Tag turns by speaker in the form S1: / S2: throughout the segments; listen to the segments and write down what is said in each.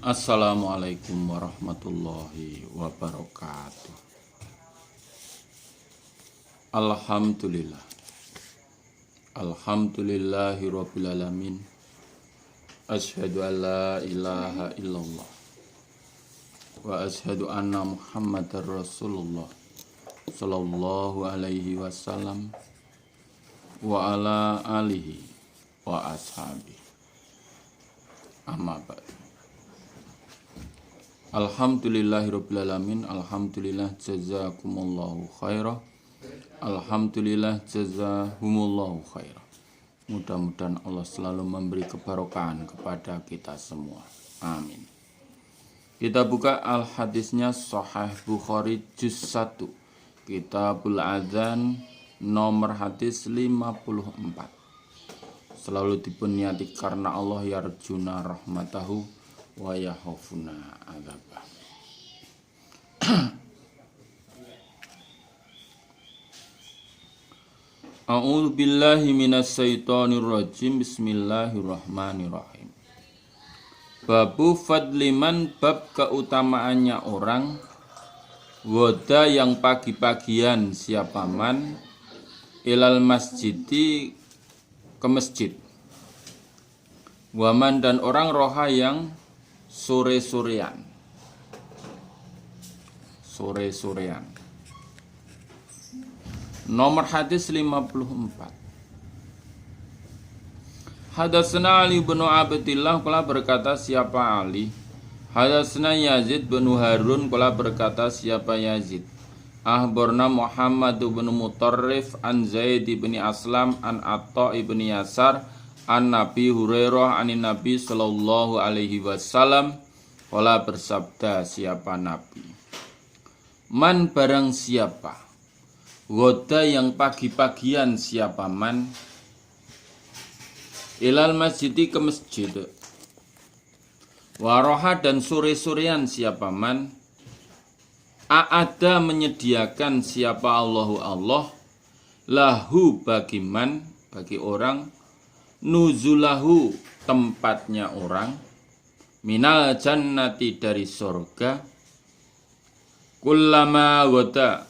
S1: Assalamualaikum warahmatullahi wabarakatuh. Alhamdulillah. Alhamdulillahi rabbil alamin. Asyhadu an la ilaha illallah wa asyhadu anna Muhammadar Rasulullah sallallahu alaihi wasallam wa ala alihi wa ashabihi. Amma ba'd. Alhamdulillahirrabbilalamin. Alhamdulillah jazakumullahu khairah. Alhamdulillah jazahumullahu khairah. Mudah-mudahan Allah selalu memberi kebarokahan kepada kita semua. Amin. Kita buka al-hadisnya Sahih Bukhari juz 1 Kitabul Adzan nomor hadis 54. Selalu dibunyati karena Allah yarjuna rahmatahu wa yakhafuna adzabah. A'udzu billahi minas syaitonir rajim. Bismillahirrahmanirrahim. Babu fadliman, bab keutamaannya orang wada yang pagi-pagian siapa man ilal masjidi ke masjid, waman dan orang roha yang sore-sorean. Nomor hadis 54. Hadatsana Ali bin Abdillah qala berkata siapa Ali. Hadatsana Yazid bin Harun qala berkata siapa Yazid. Ahbarna Muhammad bin Mutarrif an Zaid bin Aslam an Atta bin Yasar an Nabi Hurairah anin Nabi sallallahu alaihi wasallam qala bersabda siapa Nabi. Man barang siapa, goda yang pagi-pagian siapa man, ilal masjidi ke masjid, waroha dan sore-sorean siapa man, aada menyediakan siapa Allahu Allah, lahu bagi man, bagi orang, nuzulahu tempatnya orang, minal jannati dari surga, kullama goda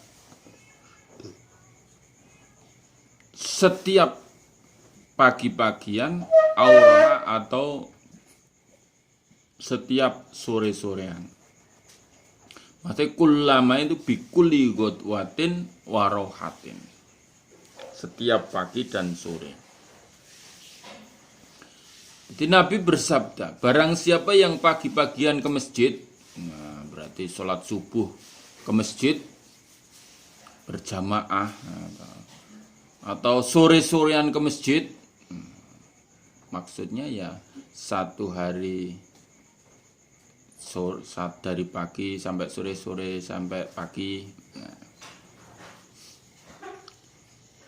S1: setiap pagi-pagian, aura atau setiap sore-sorean. Maksudnya kullama itu bikuli godwatin warohatin, setiap pagi dan sore. Jadi Nabi bersabda, barang siapa yang pagi-pagian ke masjid, nah berarti sholat subuh ke masjid berjamaah, atau sore-sorean ke masjid, maksudnya ya satu hari dari pagi sampai sore sampai pagi. Nah,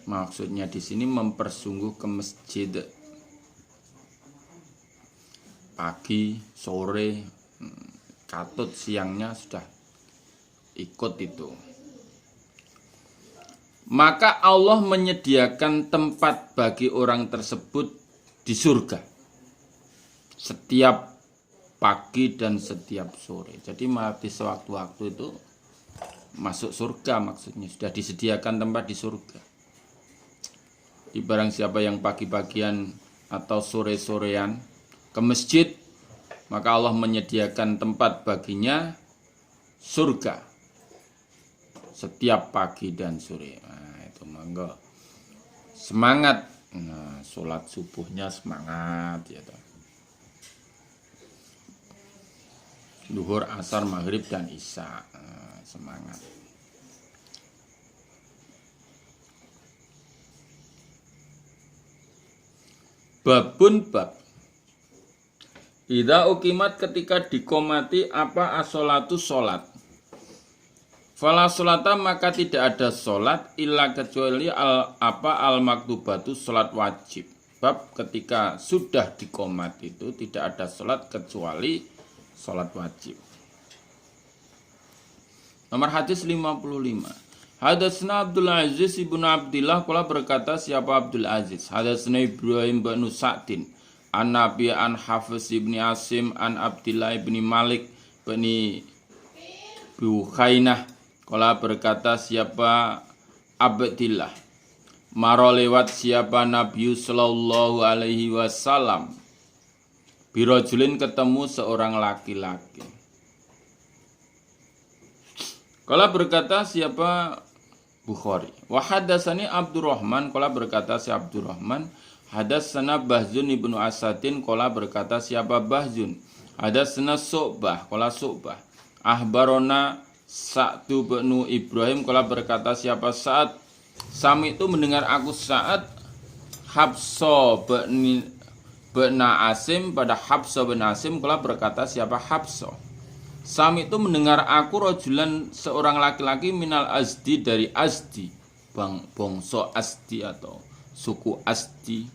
S1: maksudnya di sini mempersungguh ke masjid pagi, sore, katut siangnya sudah ikut itu. Maka Allah menyediakan tempat bagi orang tersebut di surga setiap pagi dan setiap sore. Jadi mati sewaktu-waktu itu masuk surga, maksudnya sudah disediakan tempat di surga. Di barang siapa yang pagi-pagian atau sore-sorean ke masjid, maka Allah menyediakan tempat baginya surga setiap pagi dan sore. Nah, itu monggo semangat. Nah, sholat subuhnya semangat ya toh. Duhur, asar, maghrib dan isya, nah, semangat. Babun bab. Idza uqimat ketika dikomati apa as-sholatu sholat. Fala sholata maka tidak ada sholat illa kecuali al-maktubatu sholat wajib. Bab ketika sudah dikomat itu tidak ada sholat kecuali sholat wajib. Nomor hadis 55. Hadatsna Abdul Aziz ibnu Abdillah qala berkata siapa Abdul Aziz. Hadatsna Ibrahim bin Sa'din An Nabi an Hafiz ibni Asim an Abdillah ibni Malik bin Bukhainah qala berkata siapa Abdillah maro lewat siapa Nabi sallallahu alaihi wasallam birojulin ketemu seorang laki-laki. Qala berkata siapa Bukhari wa hadatsani Abdurrahman qala berkata si Abdurrahman hadatsana Bahzun ibnu Asadin qala berkata siapa Bahzun hadatsana Su'bah qala Su'bah ahbarona Sa'du bin Ibrahim qala berkata siapa Sa'ad Sami itu mendengar aku Sa'ad Habsa bin Asim pada Habsa bin Asim qala berkata siapa Habsa Sami itu mendengar aku rojulan seorang laki-laki minal Azdi dari Azdi bangsa Azdi atau suku Azdi.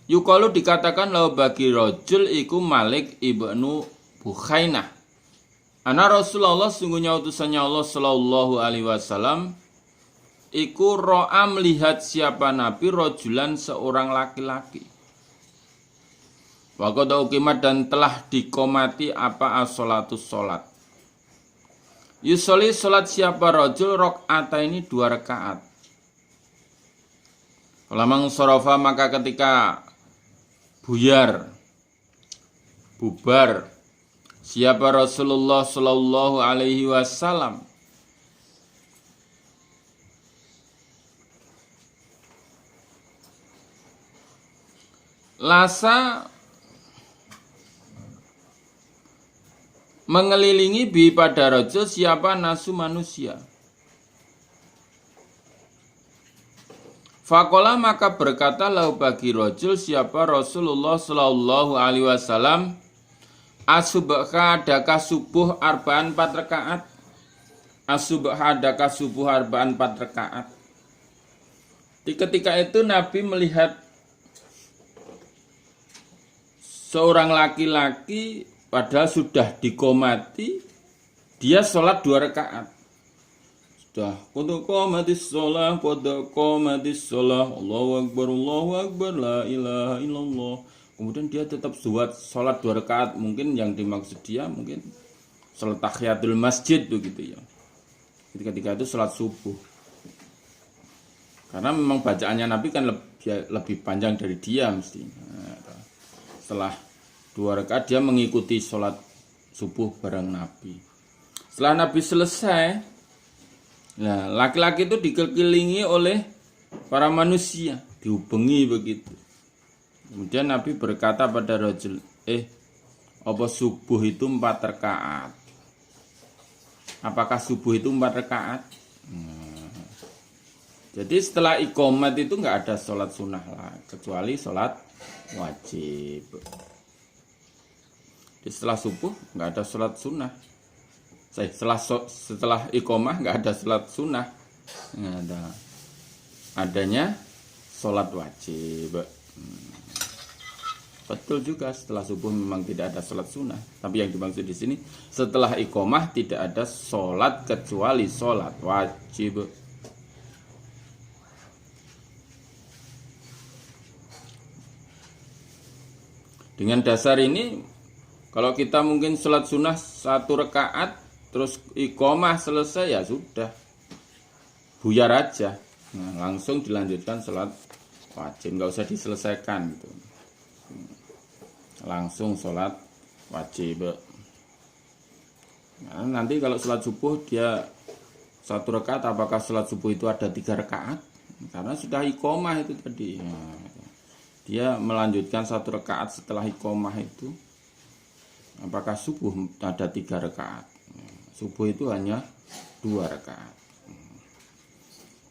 S1: Yukalu dikatakan lau bagi rojul iku Malik ibnu Bukhainah. Ana Rasulullah sungguhnya utusannya Allah sallallahu alaihi wasallam iku ro'a melihat siapa Nabi rojulan seorang laki-laki. Wa qad uqimat dan telah dikomati apa as-sholatus sholat. Yusoli sholat siapa rojul rok'ata ini 2 rakaat. Falamang sorofa maka ketika bubar siapa Rasulullah sallallahu alaihi wasallam lasa mengelilingi bi pada rojul siapa nasu manusia. Fakola maka berkata lau bagi rojul siapa Rasulullah sallallahu alaihi wasallam asubha adakah subuh arba'an 4 rakaat. Asubha adakah subuh arba'an 4 rakaat. Di ketika itu Nabi melihat seorang laki-laki padahal sudah dikomati dia sholat 2 rakaat. Sudah qomatis sholah Allahu akbar la ilaha illallah. Kemudian dia tetap sholat 2 rakaat. Mungkin yang dimaksud dia mungkin sholat tahiyatul masjid begitu ya. Ketika itu sholat subuh. Karena memang bacaannya Nabi kan lebih panjang dari dia mesti. Setelah 2 rakaat dia mengikuti sholat subuh bareng Nabi. Setelah Nabi selesai, nah, laki-laki itu dikelilingi oleh para manusia, dihubungi begitu. Kemudian Nabi berkata pada rajul, apa subuh itu 4 rakaat? Apakah subuh itu 4 rakaat? Jadi setelah iqomat itu nggak ada sholat sunnah lah, kecuali sholat wajib. Jadi setelah subuh nggak ada sholat sunnah. Setelah iqomah nggak ada sholat sunnah, nggak ada. Adanya sholat wajib. Betul juga setelah subuh memang tidak ada sholat sunnah. Tapi yang dimaksud di sini setelah iqomah tidak ada sholat kecuali sholat wajib. Dengan dasar ini, kalau kita mungkin sholat sunnah 1 rakaat, terus iqomah selesai ya sudah, buyar aja. Nah, langsung dilanjutkan sholat wajib, nggak usah diselesaikan gitu. Langsung sholat wajib. Nah, nanti kalau sholat subuh dia 1 rakaat, apakah sholat subuh itu ada 3 rakaat? Karena sudah iqomah itu tadi. Nah, dia melanjutkan 1 rakaat setelah iqomah itu. Apakah subuh ada 3 rakaat? Subuh itu hanya 2 rakaat.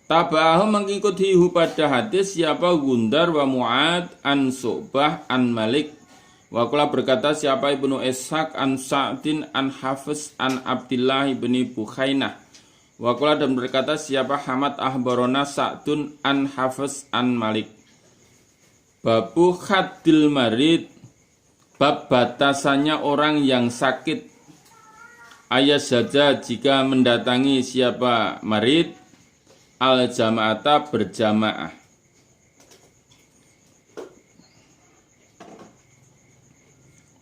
S1: Tabahu mengikutihu pada hadis siapa Gundar wa Mu'ad an Su'bah an Malik. Wa qala berkata siapa Ibnu Ishaq an Sa'din an Hafiz an Abdillah bin Bukhainah. Wa qala dan berkata siapa Hamad ahbarona Sa'dun an Hafiz an Malik. Babu khaddil marid, bab batasannya orang yang sakit. Ayat saja jika mendatangi siapa marid al jamaata berjamaah.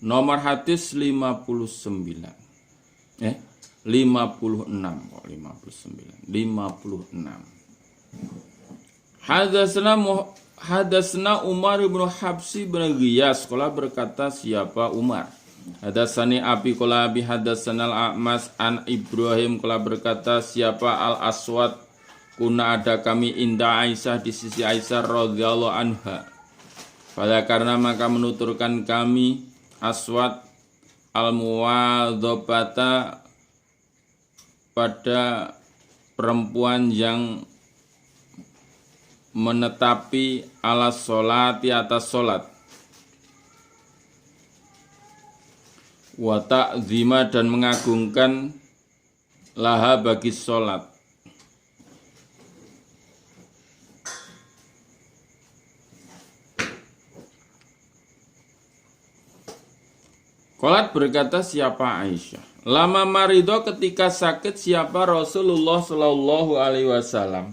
S1: Nomor hadis 59. 56 kok 59. 56. Hadasna Umar bin Habsi bin Ghiyas qala berkata siapa Umar. Hadasani Abi qala bi hadasanal A'mas an Ibrahim qala berkata siapa Al Aswad kuna ada kami inda Aisyah di sisi Aisyah radhiyallahu anha. Pada karena maka menuturkan kami Aswad al-muwadzabata pada perempuan yang menetapi ala sholat di atas sholat, wa ta'zima dan mengagungkan laha bagi sholat. Qalat berkata siapa Aisyah, lama marido ketika sakit siapa Rasulullah Shallallahu Alaihi Wasallam.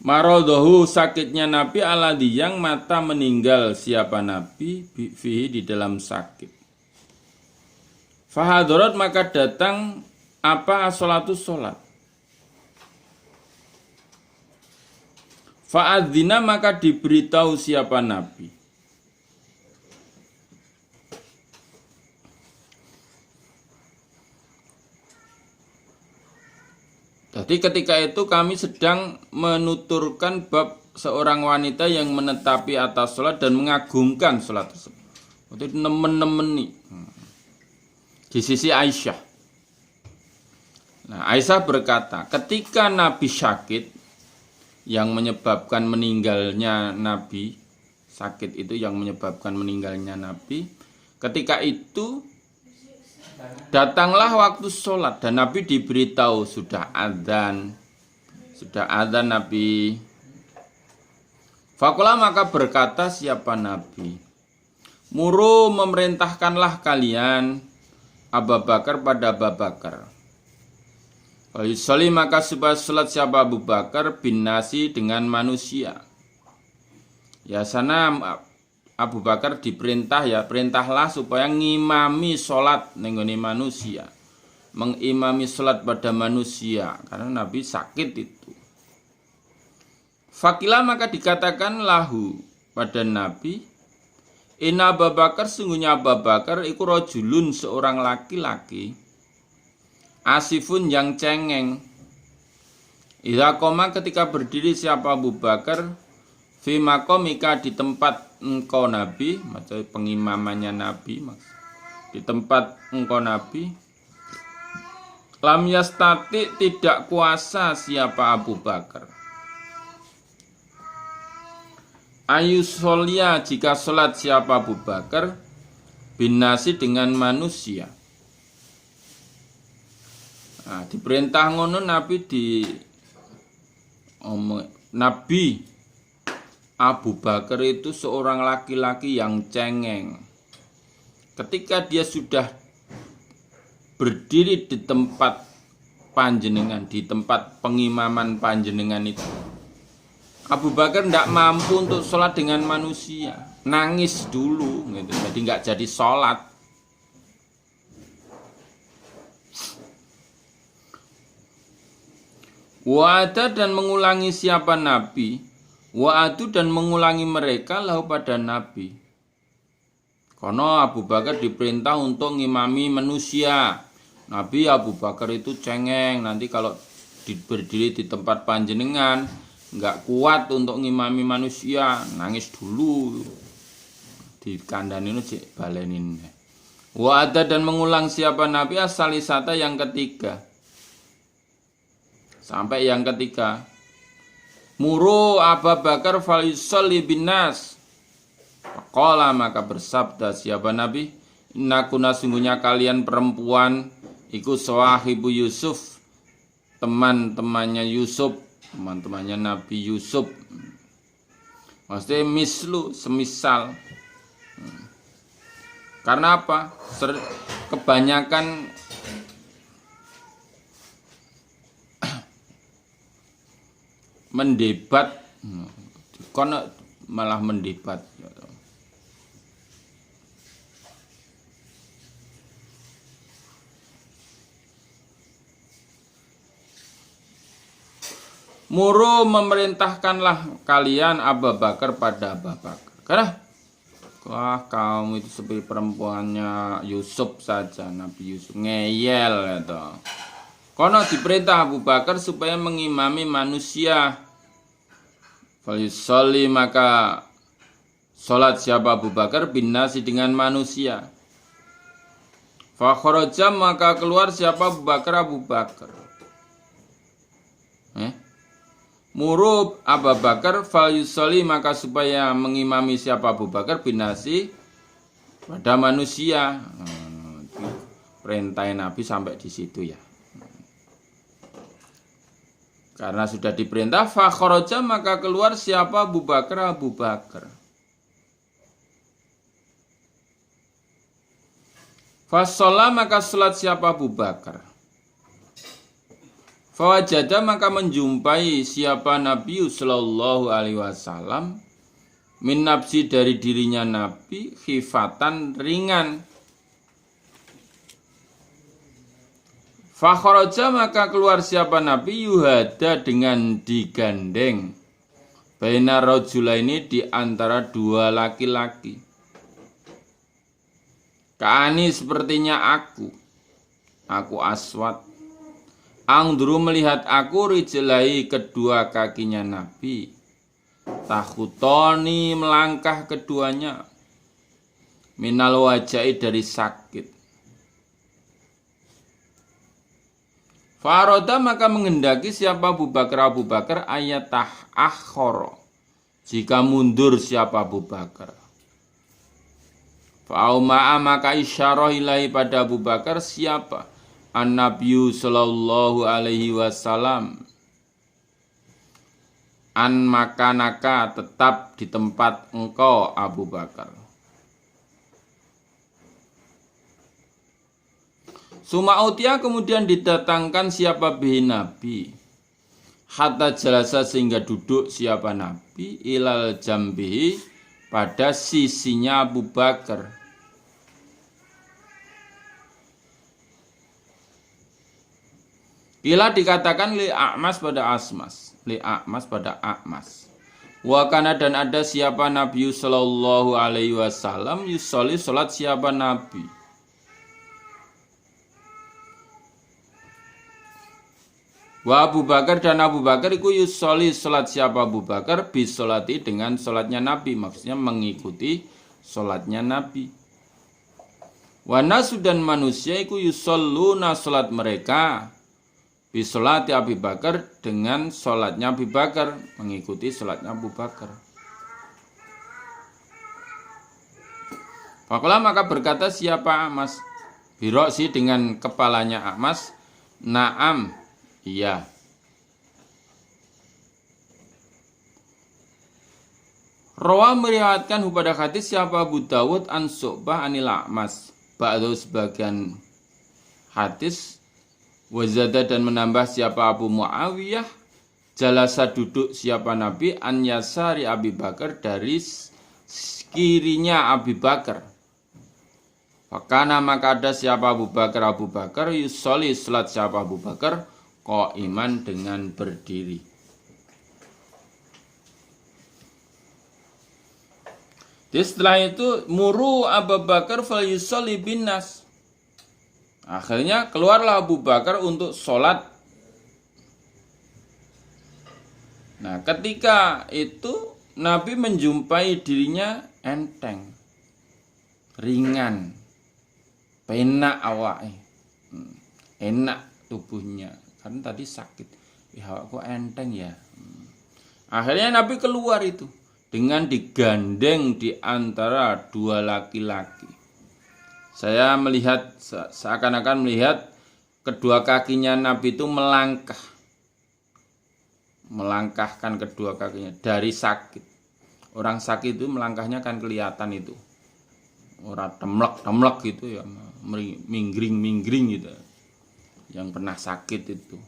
S1: Marodohu sakitnya Nabi aladi yang mata meninggal siapa Nabi fihi di dalam sakit. Fahadorot maka datang apa as-sholatu sholat. Fa'adzina maka diberitahu siapa Nabi. Jadi ketika itu kami sedang menuturkan bab seorang wanita yang menetapi atas sholat dan mengagungkan sholat tersebut. Itu nemen-nemeni di sisi Aisyah. Nah, Aisyah berkata, ketika Nabi sakit yang menyebabkan meninggalnya Nabi, sakit itu yang menyebabkan meninggalnya Nabi, ketika itu datanglah waktu sholat dan Nabi diberitahu sudah adzan Nabi. Fakulah maka berkata siapa Nabi, muru memerintahkanlah kalian Abu Bakar pada Abu Bakar. Yusoli maka supaya sholat siapa Abu Bakar bin nasi dengan manusia. Ya sana Abu Bakar diperintah perintahlah supaya ngimami sholat nenggone manusia, mengimami sholat pada manusia karena Nabi sakit itu. Fakila maka dikatakan lahu pada Nabi, inna Abu Bakar sungguhnya Abu Bakar iku rajulun seorang laki-laki, asifun yang cengeng. Idza qoma ketika berdiri siapa Abu Bakar fi maqamika di tempat engkau Nabi, maksudnya pengimamannya Nabi, di tempat engkau Nabi, lam yastati tidak kuasa siapa Abu Bakar ayusolia jika sholat siapa Abu Bakar binasi dengan manusia. Nah, diperintah ngono Nabi Abu Bakar itu seorang laki-laki yang cengeng. Ketika dia sudah berdiri di tempat panjenengan, di tempat pengimaman panjenengan itu, Abu Bakar tidak mampu untuk sholat dengan manusia, nangis dulu, gitu. Jadi nggak jadi sholat. Wa'ada dan mengulangi siapa Nabi. Wa'adu dan mengulangi mereka lahu pada Nabi. Karena Abu Bakar diperintah untuk ngimami manusia. Nabi Abu Bakar itu cengeng. Nanti kalau berdiri di tempat panjenengan nggak kuat untuk ngimami manusia, nangis dulu. Di kandang ini cek balenin. Wa'ada dan mengulang siapa Nabi as-salisata yang ketiga. Sampai yang ketiga. Muru Abu Bakar falisholli binnas. Faqala maka bersabda siapa Nabi, innakuna sungguhnya kalian perempuan iku sawahibu Yusuf, teman-temannya Yusuf, teman-temannya Nabi Yusuf. Maksudnya mislu, semisal. Karena apa? Kebanyakan mendebat, kono malah mendebat. Muru memerintahkanlah kalian Abu Bakar pada Abu Bakar. Karena wah kamu itu seperti perempuannya Yusuf saja, Nabi Yusuf ngeyel itu. Kono diperintah Abu Bakar supaya mengimami manusia. Falyusolli maka sholat siapa Abu Bakar bin nasi dengan manusia. Fakharaja maka keluar siapa Abu Bakar Murub Abu Bakar falyusolli maka supaya mengimami siapa Abu Bakar bin nasi pada manusia. Perintah Nabi sampai di situ ya. Karena sudah diperintah fakharaja maka keluar siapa Abu Bakar Fasolah maka sholat siapa Abu Bakar. Fawajada maka menjumpai siapa Nabi sallallahu alaihi wasallam min nafsi dari dirinya Nabi khifatan ringan. Fakharaja maka keluar siapa Nabi yuhada dengan digandeng. Baina rajulaini di antara dua laki-laki. Ka'ani sepertinya aku aswad. Angduru melihat aku rijlai kedua kakinya Nabi. Takhutoni melangkah keduanya. Minal wajai dari sakit. Faroda maka menghendaki siapa Abu Bakar ayatah akhoro. Jika mundur siapa Abu Bakar. Fa'auma'a maka isyarah ilahi pada Abu Bakar siapa? An-Nabiyyu sallallahu alaihi wasallam. An makanaka tetap di tempat engkau Abu Bakar. Suma'utia kemudian didatangkan siapa bihi Nabi. Hatta jalasa sehingga duduk siapa Nabi. Ilal jambihi pada sisinya Abu Bakar. Kila dikatakan li A'mas pada Asmas, li A'mas pada A'mas. Wa kana dan ada siapa Nabi sallallahu alaihi wasallam yusolli salat siapa Nabi. Wa Abu Bakar dan Abu Bakar iku yusolli salat siapa Abu Bakar bisolati dengan salatnya Nabi, maksudnya mengikuti salatnya Nabi. Wa nasu dan manusia iku yusalluna salat mereka. Bisolati Abu Bakar dengan sholatnya Abu Bakar, mengikuti sholatnya Abu Bakar. Fakola maka berkata siapa A'mas, Biroksi dengan kepalanya A'mas, Naam, iya. Rawa meriwayatkan pada hadis siapa Abu Dawud an Su'bah anil A'mas. Ba'du sebagian hadis wazada dan menambah siapa Abu Muawiyah jalasa duduk siapa Nabi an yasari Abi Bakar dari kirinya Abi Bakar. Fakana maka ada siapa Abu Bakar yusolli salat siapa Abu Bakar qaiman dengan berdiri. Jadi setelah itu muru Abu Bakar fal yusolli bin nas. Akhirnya keluarlah Abu Bakar untuk sholat. Nah ketika itu Nabi menjumpai dirinya enteng, ringan, penak awake, enak tubuhnya. Karena tadi sakit, ya kok enteng ya. Akhirnya Nabi keluar itu dengan digandeng di antara dua laki-laki. Saya melihat, seakan-akan melihat kedua kakinya Nabi itu melangkahkan kedua kakinya dari sakit. Orang sakit itu melangkahnya kan kelihatan itu. Orang temlek gitu ya, minggring gitu. Yang pernah sakit itu.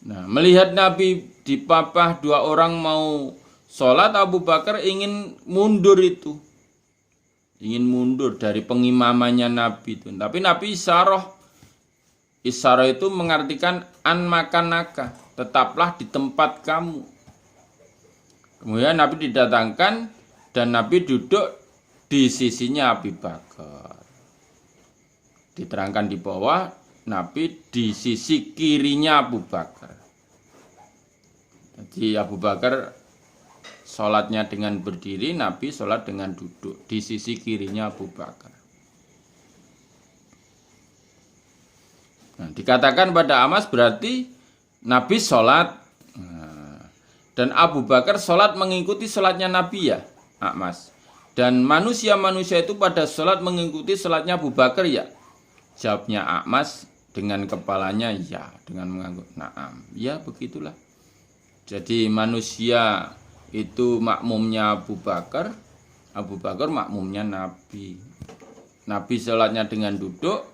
S1: Nah, melihat Nabi dipapah dua orang mau sholat, Abu Bakar ingin mundur itu. Ingin mundur dari pengimamannya Nabi itu. Tapi Nabi isyarah Isyarah itu mengartikan an makanaka, tetaplah di tempat kamu. Kemudian Nabi didatangkan dan Nabi duduk di sisinya Abu Bakar. Diterangkan di bawah, Nabi di sisi kirinya Abu Bakar. Jadi Abu Bakar sholatnya dengan berdiri, Nabi sholat dengan duduk di sisi kirinya Abu Bakar. Nah, dikatakan pada Amas berarti Nabi sholat dan Abu Bakar sholat mengikuti sholatnya Nabi ya, Amas. Dan manusia-manusia itu pada sholat mengikuti sholatnya Abu Bakar ya. Jawabnya Amas dengan kepalanya ya, dengan mengangguk na'am. Ya begitulah. Jadi manusia itu makmumnya Abu Bakar makmumnya Nabi. Nabi sholatnya dengan duduk,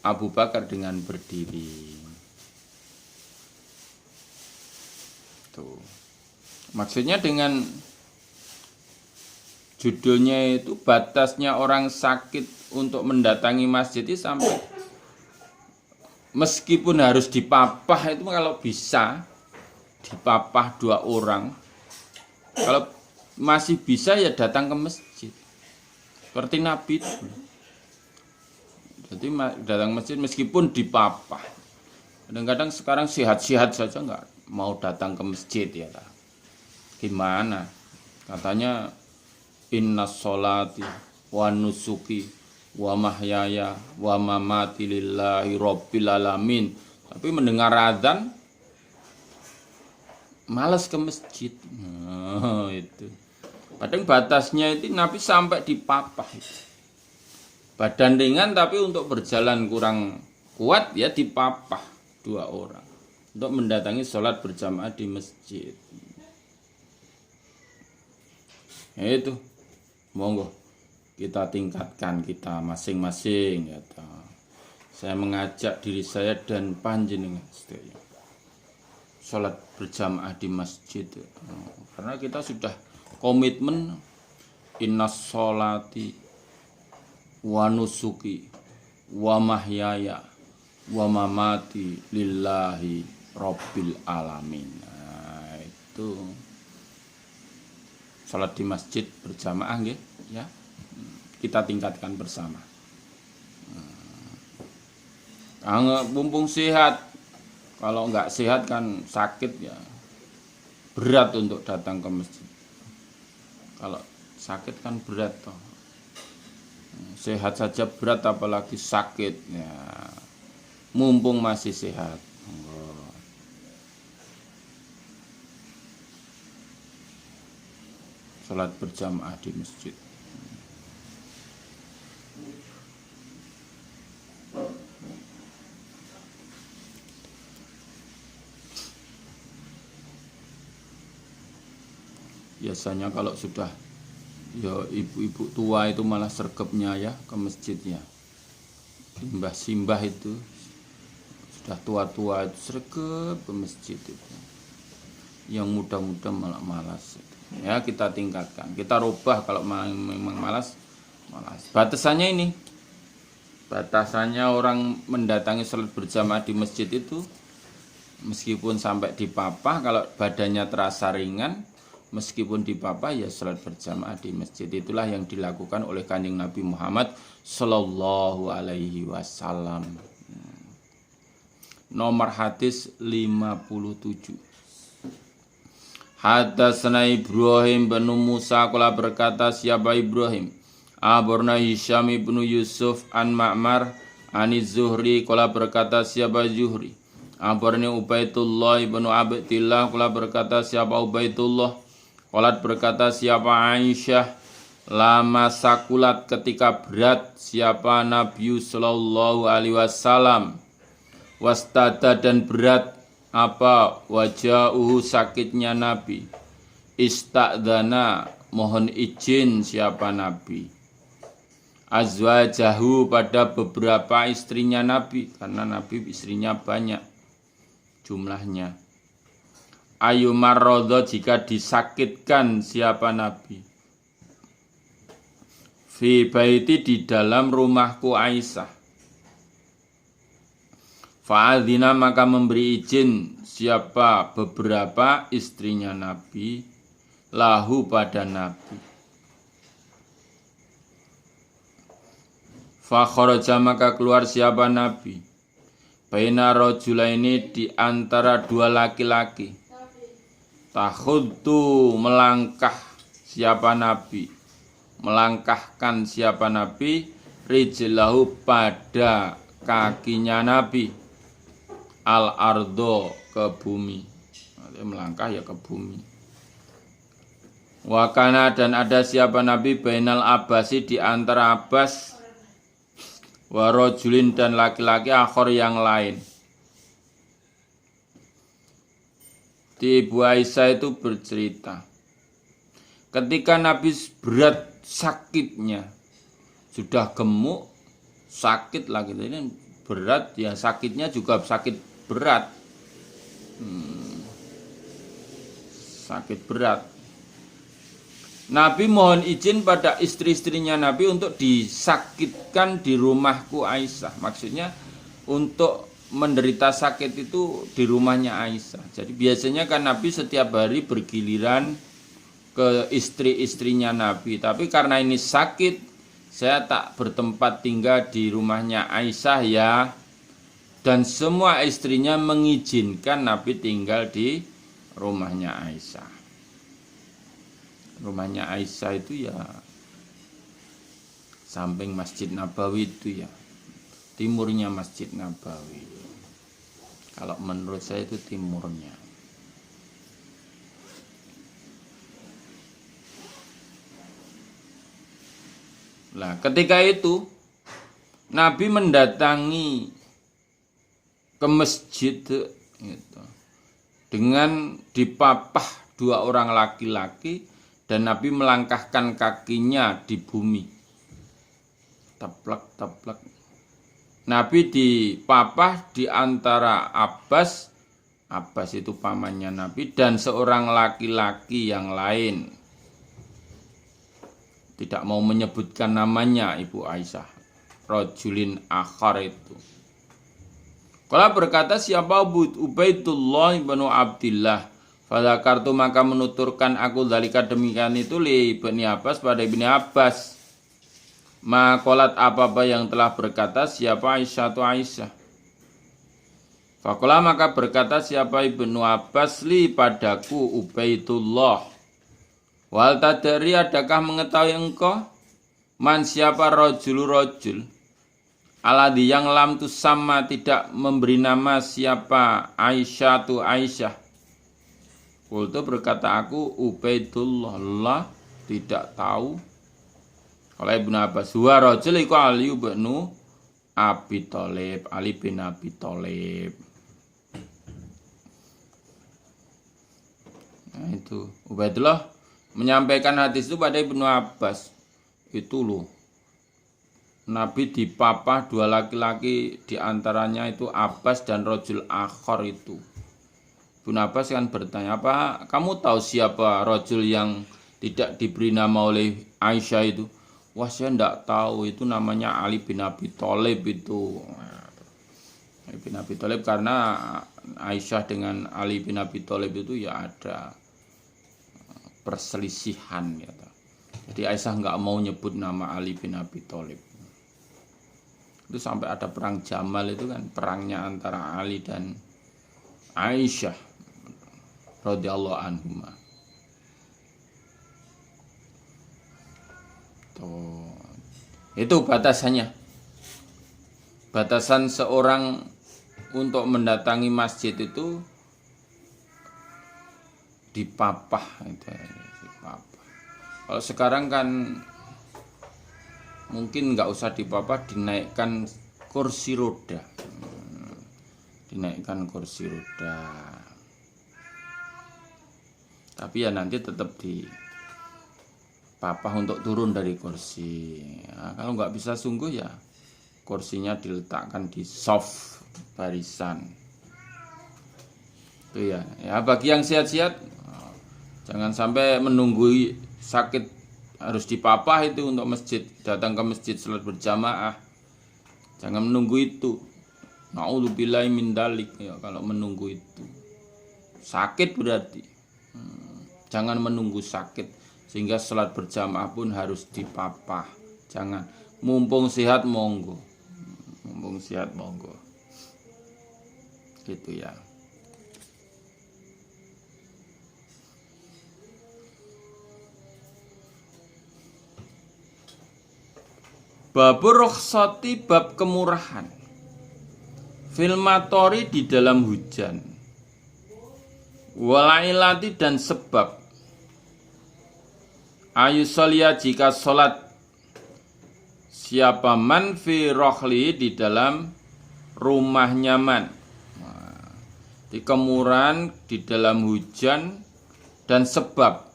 S1: Abu Bakar dengan berdiri. Tuh. Maksudnya dengan judulnya itu batasnya orang sakit untuk mendatangi masjid itu sampai meskipun harus dipapah itu kalau bisa dipapah 2 orang. Kalau masih bisa ya datang ke masjid. Seperti Nabi itu. Jadi datang masjid meskipun dipapah. Kadang-kadang sekarang sehat-sehat saja nggak mau datang ke masjid ya. Gimana? Katanya innas sholati wa nusuki wa mahyaya wa mamati lillahi rabbil alamin. Tapi mendengar azan malas ke masjid. Itu. Padahal batasnya itu Nabi sampai dipapah. Badan ringan tapi untuk berjalan kurang kuat ya dipapah 2 orang untuk mendatangi sholat berjamaah di masjid. Ya itu, monggo kita tingkatkan kita masing-masing ya. Saya mengajak diri saya dan panjenengan sholat berjamaah di masjid karena kita sudah komitmen innas sholati wa nusuki wa mahyaya wa mamati lillahi rabbil alamin. Nah, itu salat di masjid berjamaah nggih ya. Kita tingkatkan bersama. Mumpung sehat. Kalau enggak sehat kan sakit ya. Berat untuk datang ke masjid. Kalau sakit kan berat toh. Sehat saja berat apalagi sakit ya. Mumpung masih sehat. Salat berjamaah di masjid. Biasanya kalau sudah ya ibu-ibu tua itu malah sergapnya ya ke masjidnya. Simbah-simbah itu sudah tua-tua itu sergap ke masjid itu. Yang muda-muda malah malas. Ya kita tingkatkan, kita rubah kalau memang malas. Batasannya ini, batasannya orang mendatangi salat berjamaah di masjid itu meskipun sampai dipapah, kalau badannya terasa ringan, meskipun dipapah ya salat berjamaah di masjid. Itulah yang dilakukan oleh Kanjeng Nabi Muhammad Sallallahu Alaihi Wasallam. Nomor hadis 57. Hadatsana Ibrahim bin Musa qala berkata siapa Ibrahim aborna Hisham bin Yusuf an Ma'mar ani Zuhri qala berkata siapa Zuhri aborna Ubaidullah bin Abdillah qala berkata siapa Ubaidullah qala berkata siapa Aisyah lama sakulat ketika berat siapa Nabi sallallahu alaihi wasallam wastada dan berat apa wajahuhu sakitnya Nabi istadzana mohon izin siapa Nabi azwajahu pada beberapa istrinya Nabi karena Nabi istrinya banyak jumlahnya ayu marrodho jika disakitkan siapa Nabi fi baiti di dalam rumahku Aisyah Fa'adzina maka memberi izin siapa beberapa istrinya Nabi lahu pada Nabi. Fa kharaja maka keluar siapa Nabi baina rajulaini di antara dua laki-laki. Takhudtu melangkah siapa Nabi, melangkahkan siapa Nabi rijlahu pada kakinya Nabi al ardo ke bumi. Melangkah ya ke bumi. Wakana dan ada siapa Nabi bainal Abbasi di antara Abbas warojulin dan laki-laki akhor yang lain. Di Ibu Aisyah itu bercerita ketika Nabi berat sakitnya, sudah gemuk, sakit lagi, ini berat ya, sakitnya juga sakit berat, sakit berat. Nabi mohon izin pada istri-istrinya Nabi untuk disakitkan di rumahku Aisyah. Maksudnya untuk menderita sakit itu di rumahnya Aisyah. Jadi biasanya kan Nabi setiap hari bergiliran ke istri-istrinya Nabi. Tapi karena ini sakit, saya tak bertempat tinggal di rumahnya Aisyah ya. Dan semua istrinya mengizinkan Nabi tinggal di rumahnya Aisyah. Rumahnya Aisyah itu ya samping Masjid Nabawi itu ya, timurnya Masjid Nabawi. Kalau menurut saya itu timurnya. Nah, ketika itu Nabi mendatangi ke masjid gitu, dengan dipapah dua orang laki-laki. Dan Nabi melangkahkan kakinya di bumi. Taplak, taplak. Nabi dipapah di antara Abbas. Abbas itu pamannya Nabi. Dan seorang laki-laki yang lain. Tidak mau menyebutkan namanya Ibu Aisyah. Rajulin akhar itu. Kalau berkata siapa Ubaidullah ibnu Abdillah. Pada kartu maka menuturkan aku dalika demikian itu li Ibni Abbas pada Ibni Abbas. Makolat apa-apa yang telah berkata siapa Aisyah tu Aisyah. Fakola maka berkata siapa Ibnu Abbas li padaku Ubaidullah. Wal tadari adakah mengetahui engkau man siapa rojul aladhi yang lam tu sama tidak memberi nama siapa Aisyah tu Aisyah. Kultu berkata aku Ubaidullah tidak tahu. Kalau Ibnu Abbas wa rajul iku Ali bin Abi Thalib, Ali bin Abi Thalib. Nah itu Ubaidullah menyampaikan hadis itu pada Ibnu Abbas. Itu loh, Nabi dipapah dua laki-laki, diantaranya itu Abbas dan rajul akhar itu. Ibnu Abbas kan bertanya, apa kamu tahu siapa rajul yang tidak diberi nama oleh Aisyah itu? Wah saya tidak tahu, itu namanya Ali bin Abi Thalib itu. Ali bin Abi Thalib karena Aisyah dengan Ali bin Abi Thalib itu ya ada perselisihan ya. Jadi Aisyah nggak mau nyebut nama Ali bin Abi Thalib. Itu sampai ada perang Jamal itu kan, perangnya antara Ali dan Aisyah radhiyallahu anhuma. Tuh. Itu batasannya. Batasan seorang untuk mendatangi masjid itu dipapah itu, dipapah. Kalau sekarang kan mungkin nggak usah dipapah, dinaikkan kursi roda. Dinaikkan kursi roda. Tapi ya nanti tetap dipapah untuk turun dari kursi. Nah, kalau nggak bisa sungguh ya kursinya diletakkan di soft barisan. Itu ya. Ya bagi yang sehat-sehat jangan sampai menunggu sakit harus dipapah itu untuk masjid, datang ke masjid salat berjamaah. Jangan menunggu itu. Na'udzubillahi min dalik ya, kalau menunggu itu sakit berarti. Jangan menunggu sakit sehingga sholat berjamaah pun harus dipapah. Jangan. Mumpung sehat monggo. Mumpung sehat monggo. Gitu ya. Babur rukhsati, bab kemurahan. Filmatori, di dalam hujan. Walailati, dan sebab. Ayusolia, jika sholat siapa man fi rohli, di dalam rumahnya man. Di kemurahan, di dalam hujan, dan sebab.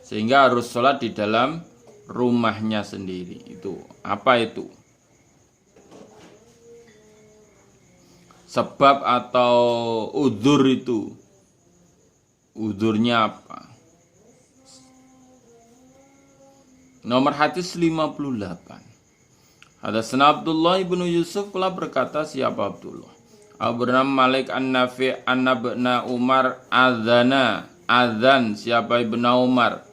S1: Sehingga harus sholat di dalam rumahnya sendiri. Itu apa itu? Sebab atau udzur itu. Udzurnya apa? Nomor hadis 58. Hadatsana Abdullah ibnu Yusuf, telah berkata siapa Abdullah? Bernama Malik an-Nafi' an-Nabna Umar adzan siapa ibnu Umar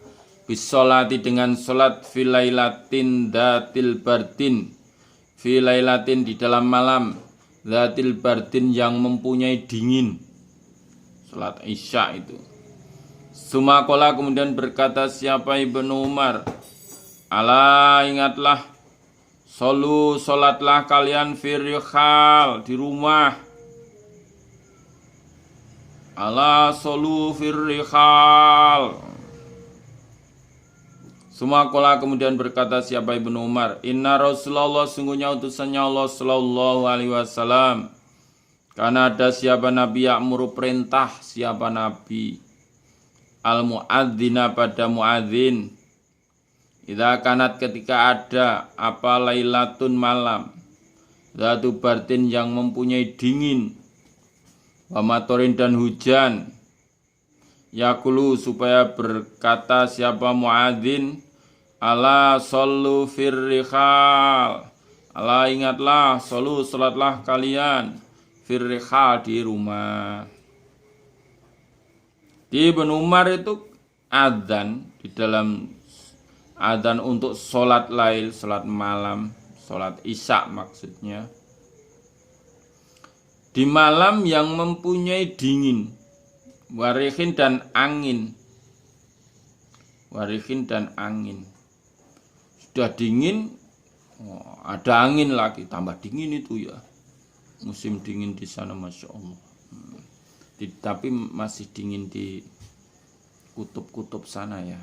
S1: bisolati, dengan solat filailatin datil bardin, filailatin, di dalam malam, datil bardin, yang mempunyai dingin, solat isya itu. Sumakola, kemudian berkata siapa ibnu Umar, ala, ingatlah, solu, solatlah kalian firrihal, di rumah. Ala solu firrihal. Sumakola, kemudian berkata siapa ibnu Umar, inna Rasulullah, sungguhnya utusannya Allah sallallahu alaihi wasallam, karena ada siapa nabi ya'muru, perintah siapa nabi, al muadzina, pada muadzin, idza kanat, ketika ada apa lailatun, malam, zatu bardin, yang mempunyai dingin, wa matorin, dan hujan, yakulu, supaya berkata siapa muadzin, ala sallu firrihal, ala, ingatlah, sallu, salatlah kalian, firrihal, di rumah. Di Ibnu Umar itu adzan, di dalam adzan untuk sholat lail, sholat malam, sholat isya maksudnya, di malam yang mempunyai dingin, warihin, dan angin. Warihin, dan angin. Sudah dingin, ada angin lagi, tambah dingin itu ya. Musim dingin di sana, masya Allah. Tapi masih dingin di kutub-kutub sana ya.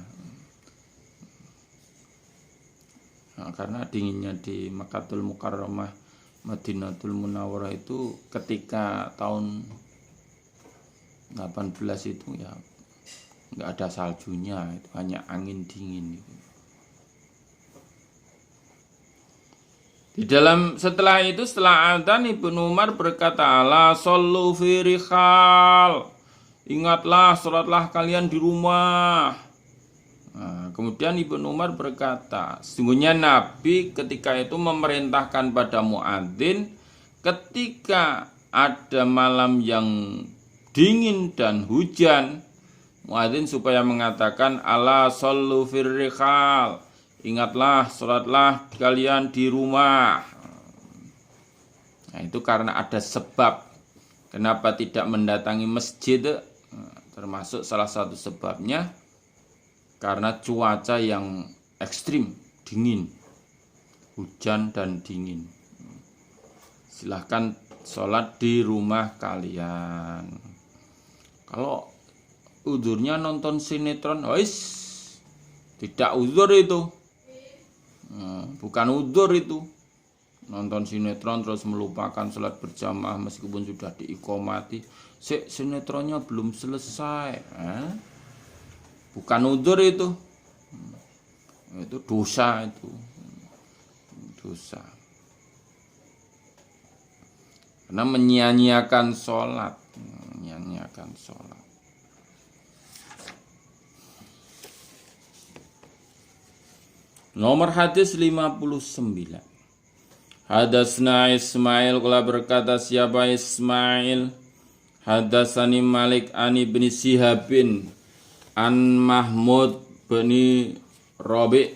S1: Nah, karena dinginnya di Makkahul Mukarramah, Madinatul Munawwarah itu ketika tahun 18 itu ya nggak ada saljunya, itu hanya angin dingin gitu. Di dalam setelah itu, setelah adzan, Ibnu Umar berkata, la sallu fi rihal, ingatlah, salatlah kalian di rumah. Nah, kemudian Ibnu Umar berkata, sesungguhnya Nabi ketika itu memerintahkan pada muadzin ketika ada malam yang dingin dan hujan, muadzin supaya mengatakan, ala sallu fir rihal, ingatlah, salatlah kalian di rumah. Nah, itu karena ada sebab kenapa tidak mendatangi masjid, termasuk salah satu sebabnya karena cuaca yang ekstrim, dingin, hujan dan dingin. Silahkan sholat di rumah kalian. Kalau udzurnya nonton sinetron, tidak udzur itu. Bukan udzur itu. Nonton sinetron terus melupakan sholat berjamaah meskipun sudah diiqomati. Sinetronnya belum selesai. Bukan udzur itu. Itu dosa itu. Dosa. Karena menyia-nyiakan sholat. Menyia-nyiakan sholat. Nomor hadis 59. Hadatsna Ismail qala berkata siapa Ismail hadatsani Malik an ibni Sihabin an Mahmud bin Rabi'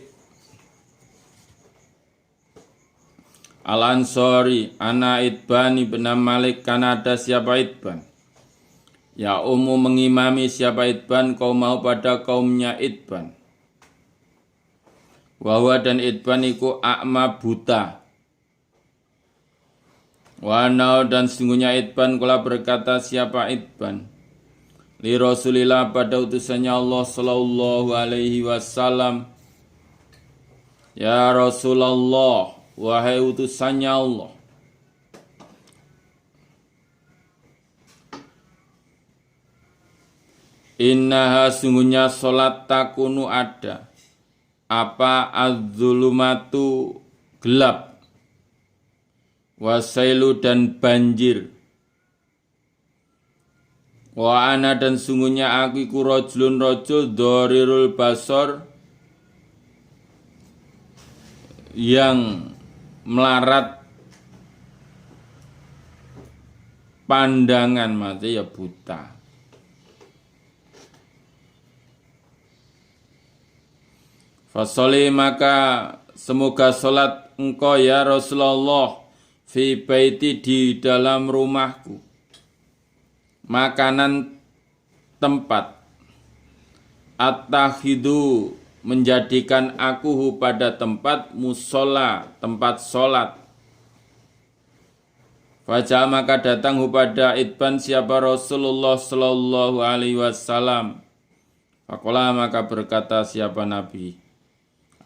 S1: Al-Ansari ana Itban ibn Malik kana ada siapa Itban ya mengimami siapa Itban kaum mau pada kaumnya Itban wahwa dan Itban iku a'ma buta Wanau dan sungguhnya Itban kala berkata siapa Itban li Rasulillah pada utusannya Allah sallallahu alaihi wasallam ya Rasulullah wahai utusannya Allah innaha sungguhnya salat takunu ada apa az-zulumatu gelap wasailu dan banjir wa ana dan sungguhnya aku iku rajulun rajul dharirul basar yang melarat pandangan mati ya buta. Fasoli maka semoga salat engkau ya Rasulullah fi baiti di dalam rumahku. Makanan tempat at-takhidu menjadikan aku pada tempat musola, tempat solat. Fajah maka datang pada Itban siapa Rasulullah sallallahu alaihi wasallam. Faqala maka berkata siapa Nabi,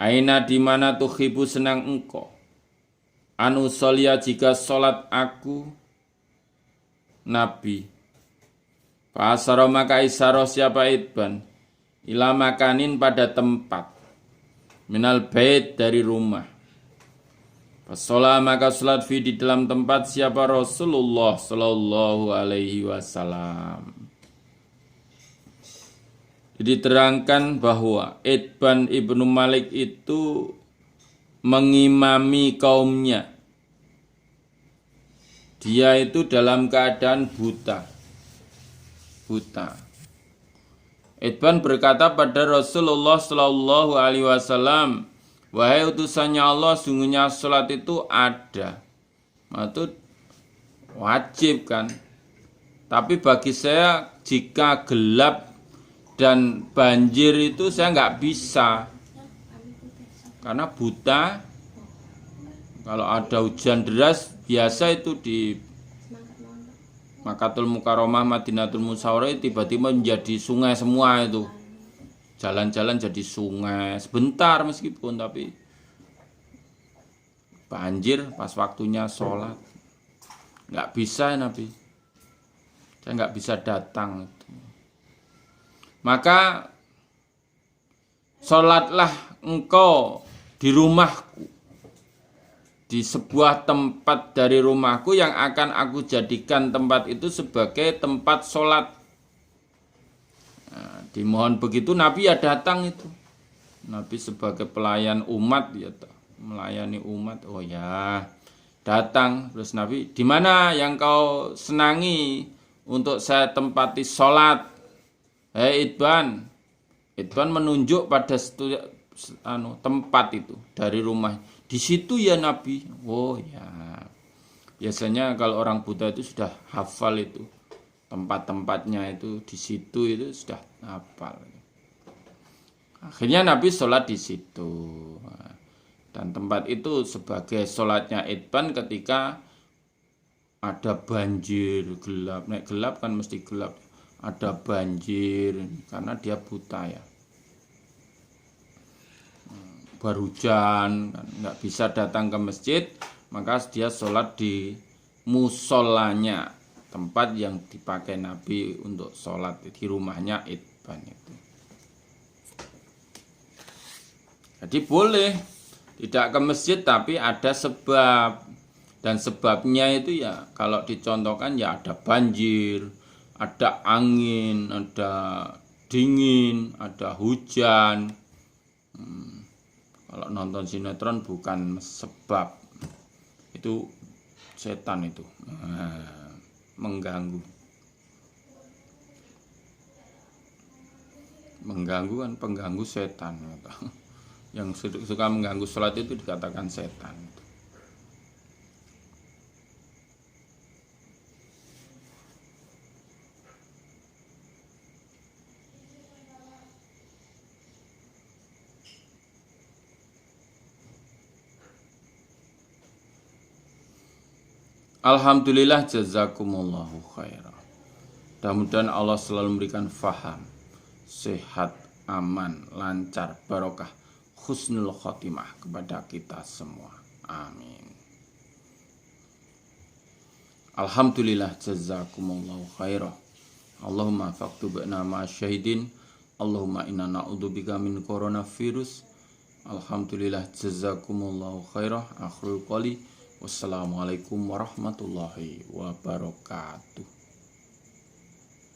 S1: aina di mana tuhibbu senang engkau? Anu solia jika solat aku Nabi. Fa'asara maka isyaroh siapa Itban ila makanin pada tempat minal bait dari rumah. Fasolah maka salat fi di dalam tempat siapa Rasulullah sallallahu alaihi wasallam. Jadi terangkan bahwa Itban ibnu Malik itu mengimami kaumnya. Dia itu dalam keadaan buta. Itban berkata pada Rasulullah sallallahu alaihi wasallam, wahai utusannya Allah, sungguhnya salat itu ada. Itu wajib kan. Tapi bagi saya jika gelap dan banjir itu saya nggak bisa. Karena buta. Kalau ada hujan deras biasa itu di Makatul Mukarramah Madinatul Musawwarah tiba-tiba menjadi sungai semua itu. Jalan-jalan jadi sungai sebentar meskipun tapi banjir pas waktunya sholat. Nggak bisa Nabi. Saya nggak bisa datang itu. Maka sholatlah engkau di rumahku. Di sebuah tempat dari rumahku yang akan aku jadikan tempat itu sebagai tempat sholat. Nah, dimohon begitu Nabi ya datang itu. Nabi sebagai pelayan umat ya melayani umat. Oh ya datang terus Nabi di mana yang kau senangi untuk saya tempati sholat. Hei Itban. Itban menunjuk pada tempat itu dari rumah. Di situ ya Nabi. Oh ya. Biasanya kalau orang buta itu sudah hafal itu. Tempat-tempatnya itu di situ itu sudah hafal. Akhirnya Nabi sholat di situ. Dan tempat itu sebagai sholatnya Itban ketika ada banjir gelap. Nek gelap kan mesti gelap. Ada banjir karena dia buta ya. Berhujan, nggak bisa datang ke masjid, maka dia sholat di musolanya, tempat yang dipakai Nabi untuk sholat di rumahnya Itban itu. Jadi boleh tidak ke masjid tapi ada sebab, dan sebabnya itu ya kalau dicontohkan ya ada banjir, ada angin, ada dingin, ada hujan. Kalau nonton sinetron bukan sebab. Itu setan itu. Mengganggu. Mengganggu kan pengganggu setan gitu. Yang suka mengganggu sholat itu dikatakan setan gitu. Alhamdulillah jazakumullahu khairan. Mudah-mudahan Allah selalu memberikan faham, sehat, aman, lancar, barokah, husnul khotimah kepada kita semua. Amin. Alhamdulillah jazakumullahu khairan. Allahumma faktubna ma syahidin. Allahumma inna na'udzubika min coronavirus. Alhamdulillah jazakumullahu khairan. Akhrul qali. Wassalamualaikum warahmatullahi wabarakatuh.